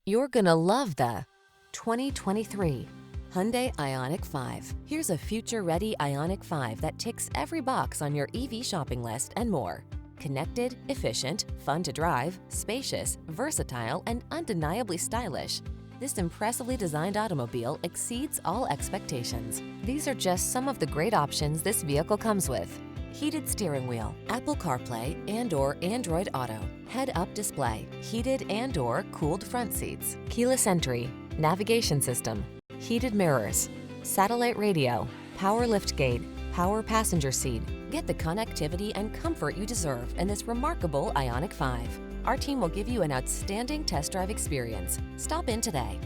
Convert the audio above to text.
You're gonna love the 2023 Hyundai Ioniq 5. Here's a future-ready Ioniq 5 that ticks every box on your EV shopping list and more. Connected, efficient, fun to drive, spacious, versatile, and undeniably stylish. This impressively designed automobile exceeds all expectations. These are just some of the great options this vehicle comes with: heated steering wheel, Apple CarPlay and/or Android Auto, head-up display, heated and/or cooled front seats, keyless entry, navigation system, heated mirrors, satellite radio, power liftgate, power passenger seat. Get the connectivity and comfort you deserve in this remarkable Ioniq 5. Our team will give you an outstanding test drive experience. Stop in today.